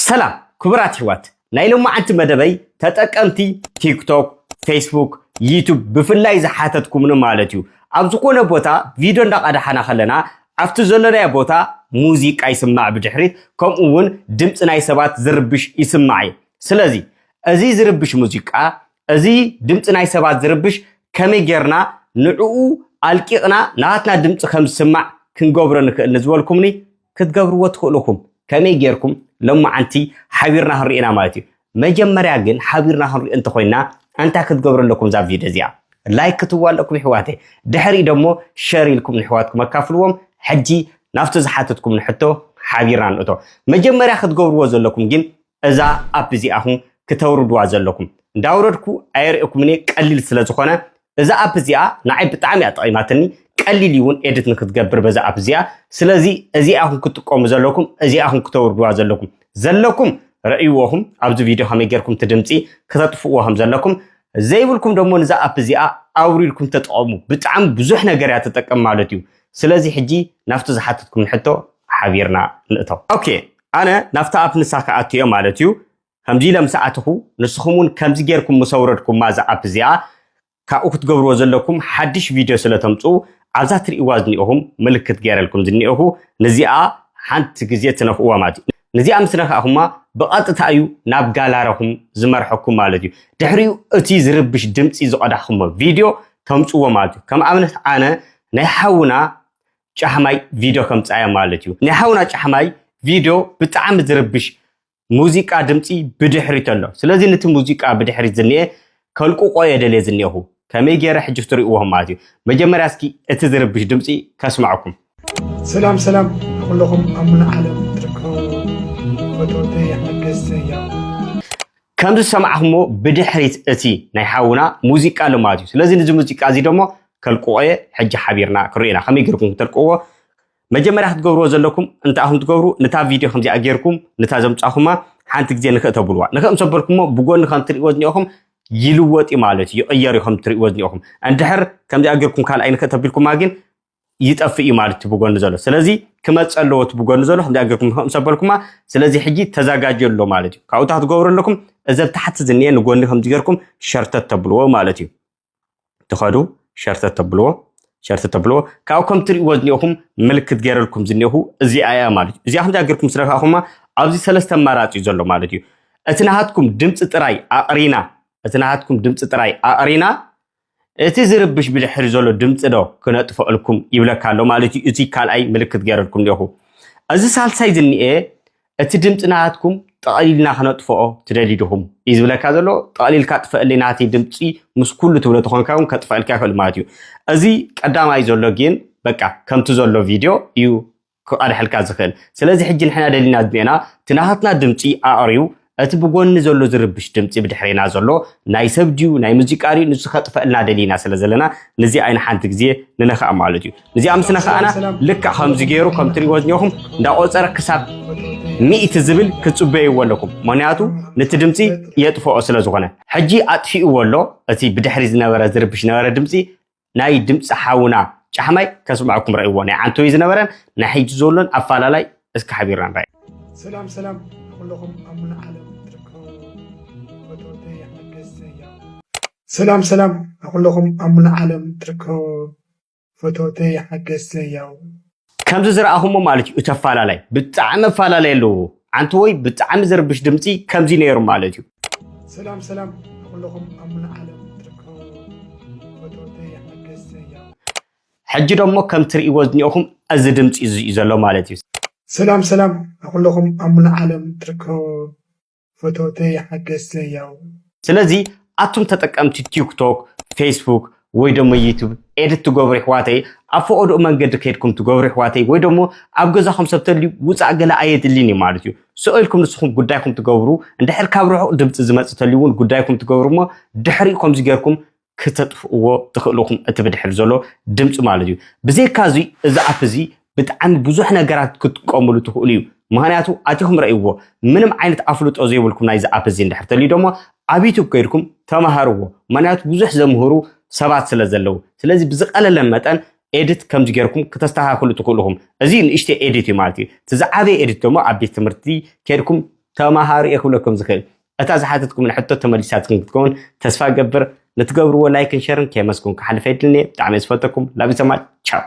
ሰላም ክቡራት ህዋት ናይ ሎማዓንቲ መደበይ ተጠቀምቲ ቲክቶክ ፌስቡክ ዩቲዩብ ብፍላይ ዝሓተትኩም ማለት እዩ ኣብ ዝኾነ ቦታ ቪድዮ እንዳቀዳሓና ከለና ኣብቲ ዘለናያ ቦታ ሙዚቃ ይስማዕ ብድሕሪት ከምኡውን ድምጽ ናይ ሰባት ዝርብሽ ይስማዕ ስለዚ እዚ ዝርብሽ ሙዚቃ እዚ ድምጽ ናይ ሰባት ዝርብሽ ከመይ ጌርና ንዕኡ ኣልቂቕና ናትና ድምጽ ከም ዝስማዕ ክንገብሮ ንክእል ንዝበልኩምኒ ክትገብርዎ ትኽእሉኩም ከመይ ጌርኩም ሎማዓንቲ ሓቢርና ክንሪእና ማለት እዩ መጀመርያ ግን ሓቢርና ክንሪእ እንተ ኮይና አንታ ክትገብረለኩም ዛ ቪድዮ እዚኣ ላይክ ክትዋለኩም ሕዋቴ ድሕሪ ደሞ ሸር ኢልኩም ንሕዋትኩም ኣካፍልዎም ሕጂ ናፍቲ ዝሓተትኩም ንሕቶ ሓቢርና ንእቶ መጀመርያ ክትገብርዎ ዘለኩም ግን እዛ ኣፕ እዚኣኹም ክተውርድዋ ዘለኩም እንዳውረድኩ ኣይርኢኩምኒ ቀሊል ስለ ዝኾነ እዛ ኣፕ እዚኣ ንዓይ ብጣዕሚ እያ ጠቒማትኒ ቀሊል ይውን ኤዲት ንክትገብር በዛ ኣፕ እዚኣ ስለዚ እዚኣኹም ክትጥቀሙ ዘለኩም እዚኣኹም ክተውርድዋ ዘለኩም ረእይዎኹም ኣብዚ ቪድዮ ከመይ ጌርኩም ትድምፂ ክተጥፍእዎም ዘለኩም ዘይብልኩም ደሞ ንዛ ኣፕ እዚኣ ኣውሪድኩም ተጠቐሙ ብጣዕሚ ብዙሕ ነገር እያ ትጠቅም ማለት እዩ ስለዚ ሕጂ ናፍቲ ዝሓተትኩም ንሕቶ ሓቢርና ንእተው ኦኬ ኣነ ናፍቲ ኣፕ ንሳክኣትዮ ማለት እዩ ከምዚ ለምሰኣትኹ ንስኹምን ከምዚ ጌርኩም ምሰውረድኩም ማዛ ኣፕ እዚኣ ካብኡ ክትገብርዎ ዘለኩም ሓድሽ ቪድዮ ስለተምፁ ኣብዛ ትርእይዋ ዝኒኦኹም ምልክት ገይረልኩም ዝኒኦኹ ነዚኣ ሓንቲ ግዜ ትነኽእዋ ማለት እዩ ነዚኣ ምስ ነኽእኹማ ብቐጥታ እዩ ናብ ጋላሪኹም ዝመርሐኩም ማለት እዩ ድሕሪኡ እቲ ዝርብሽ ድምፂ ዝቐዳሕኹሞ ቪድዮ ተምፅዎ ማለት እዩ ከም ኣብነት ኣነ ናይ ሓውና ጫሕማይ ቪድዮ ከምፃየ ማለት እዩ ናይ ሓውና ጫሕማይ ቪድዮ ብጣዕሚ ዝርብሽ ሙዚቃ ድምፂ ብድሕሪት ኣሎ ስለዚ ነቲ ሙዚቃ ብድሕሪት ዝኒአ ከልቁቆ የደልየ ዝኒኦኹ ከመይ ጌረ ሕጂ ትርእይዎም ማለት እዩ መጀመርያ እስኪ እቲ ዝርብሽ ድምፂ ከስማዕኩም ሰላም ሰላም ኩልኩም ኣሙና ዓለም ትርከቡ ፈቶተይ ሓገዝተያ ከምዚ ሰማዕኹሞ ብድሕሪት እቲ ናይ ሓውና ሙዚቃ ኣሎ ማለት እዩ ስለዚ ነዚ ሙዚቃ እዚ ደሞ ከልቁቆየ ሕጂ ሓቢርና ክርኢና ከመይ ጌርኩም ክትልቅዎ መጀመርያ ክትገብርዎ ዘለኩም እንታይ ትገብሩ ነታ ቪድዮ ከምዚኣ ጌርኩም ነታ ዘምፃኹማ ሓንቲ ግዜ ንክእ ተብልዋ ንክእ ምሰበልኩሞ ብጎኒ ከም ትርእይዎ ዝኒኦኹም ይልወጥ ማለት እዩ ይቕየር ከም ትርእይዎ ዝኒኦኹም እንድሕር ከምዚኣ ጌርኩም ካልኣይ ንክእ ተቢልኩማ ግን ይጠፍእ ማለት ብጎኒ ዘሎ ስለዚ ክመፅእ ኣለዎ ብጎኒ ዘሎ ከምዚኣ ጌርኩም ምሰበልኩማ ስለዚ ሕጂ ተዘጋጀሎ ማለት እዩ ካብኡ ክትገብሩ ኣለኩም እዚ ኣብ ታሕቲ ዝኒአ ንጎኒ ከምዚ ጌርኩም ሸርተት ተብልዎ ማለት እዩ ትኸዱ ሸርተት ተብልዎ ካብኡ ከም ትርእይዎ ዝኒኦኹም ምልክት ገይረልኩም ዝኒኦኹ እዚኣ እያ ማለት እዩ እዚኣ ከምዚኣ ጌርኩም ስረኻኹማ ኣብዚ ሰለስተ ኣማራፂ እዩ ዘሎ ማለት እዩ እቲ ናሃትኩም ድምፂ ጥራይ ኣቕሪና እቲ ዝርብሽ ብድሕሪ ዘሎ ድምፂ ዶ ክነጥፈአልኩም ይብለካ ኣሎ ማለት እዩ እቲ ካልኣይ ምልክት ገይረልኩም ኒኦኹ እዚ ሳልሳይ ዝኒአ እቲ ድምፂ ናሃትኩም ጠቕሊልና ክነጥፍኦ ትደሊድኹም እዩ ዝብለካ ዘሎ ጠቕሊልካ ጥፈአለይ ናተይ ድምፂ ምስ ኩሉ ትብሎ ተኾንካ እውን ከጥፈአልካ ይኽእል ማለት እዩ እዚ ቀዳማይ ዘሎ ግን በቃ ከምቲ ዘሎ ቪድዮ እዩ ክቐድሐልካ ዝኽእል ስለዚ ሕጂ ንሕና ደሊና ዝኒአና እቲ ናሃትና ድምፂ ኣቕርዩ እቲ ብጎኒ ዘሎ ዝርብሽ ድምፂ ብድሕሪና ዘሎ ናይ ሰብ ድዩ ናይ ሙዚቃ ድዩ ንሱ ከጥፈአልና ደሊና ስለ ዘለና ነዚ ኣይነ ሓንቲ ግዜ ንነኽኣ ማለት እዩ ነዚኣ ምስ ነኽኣና ልክዕ ከምዚ ገይሩ ከም ትርእይዎ ዝኒኦኹም እንዳቆፀረ ክሳብ 100 ዝብል ክፅበይዎ ኣለኩም ምክንያቱ ነቲ ድምፂ የጥፍኦ ስለ ዝኾነ ሕጂ ኣጥፊእዎ ኣሎ እቲ ብድሕሪ ዝነበረ ዝርብሽ ነበረ ድምፂ ናይ ድምፂ ሓውና ጫሕማይ ከስማዕኩም ረእይዎ ናይ ዓንቶይ ዝነበረን ናይ ሕጂ ዘሎን ኣፈላላይ እስኪ ሓቢርና ንረአይ ሰላም ሰላም ኩልኩም ኣሙና ዓለም ትርከቡ ፈቶተይ ሓገዝተያ ሰላም ሰላም ኩልኩም ኣሙና ዓለም ትርከቡ ፈቶተይ ሓገዝተያ ከምዚ ዝረኣኹሞ ማለት እዩ እቲ ኣፈላላይ ብጣዕሚ ኣፈላላይ ኣለዎ ዓንቶይ ብጣዕሚ ዝርብሽ ድምፂ ከምዚ ነይሩ ማለት እዩ ሰላም ሰላም ኩልኩም ኣሙና ዓለም ትርከቡ ፈቶተይ ሓገዝተያ ሕጂ ደሞ ከም ትርእይዎ ዝኒኦኹም እዚ ድምፂ እዚ እዩ ዘሎ ማለት እዩ ሰላም ሰላም ኩልኩም ኣሙና ዓለም ትርከቡ ፈቶተይ ሓገዝተያ ስለዚ ኣቱም ተጠቀምቲ ቲክቶክ ፌስቡክ ወይ ደሞ ዩቲዩብ ኤዲት ትገብሩ ሕዋተይ ኣብ ፈቐድኡ መንገዲ ከይድኩም ትገብሩ ሕዋተይ ወይ ደሞ ኣብ ገዛኹም ሰብ ተልዩ ውፃእ ገለ ኣየድልኒ ማለት እዩ ስእልኩም ንስኹም ጉዳይኩም ትገብሩ እንድሕር ካብ ርሑቕ ድምፂ ዝመፅእ ተልዩ እውን ጉዳይኩም ትገብሩ እሞ ድሕሪ ከምዚ ጌርኩም ክተጥፍእዎ ትኽእልኩም እቲ ብድሕሪ ዘሎ ድምፂ ማለት እዩ ብዘይካ እዚ እዚ ኣፕ እዚ ብጣዕሚ ብዙሕ ነገራት ክትጥቀምሉ ትኽእሉ እዩ ምክንያቱ ኣቲኹም ረእይዎ ምንም ዓይነት ኣፍልጦ ዘይብልኩም ናይዚ ኣፕ እዚ እንድሕር ተልዩ ደሞ ኣብ ዩቲዩብ ከይድኩም ተማሃርዎ ምክንያቱ ብዙሕ ዘምህሩ ሰባት ስለ ዘለዉ ስለዚ ብዝቐለለ መጠን ኤዲት ከምዚ ጌርኩም ክተስተኻኽሉ ትኽእልኹም እዚ ንእሽተይ ኤዲት እዩ ማለት እዩ እቲ ዝዓበየ ኤዲት ደሞ ኣብ ቤት ትምህርቲ ከይድኩም ተማሃሩ የክብለኩም ዝክእል እታ ዝሓተትኩም ንሕቶ ተመሊሳትኩም ክትከውን ተስፋ ገብር ንትገብርዎ ላይክን ሸርን ከመስኩም ክሓልፈ ይድልኒ ብጣዕሚ ዝፈተኩም ላብ ሰማል ቻው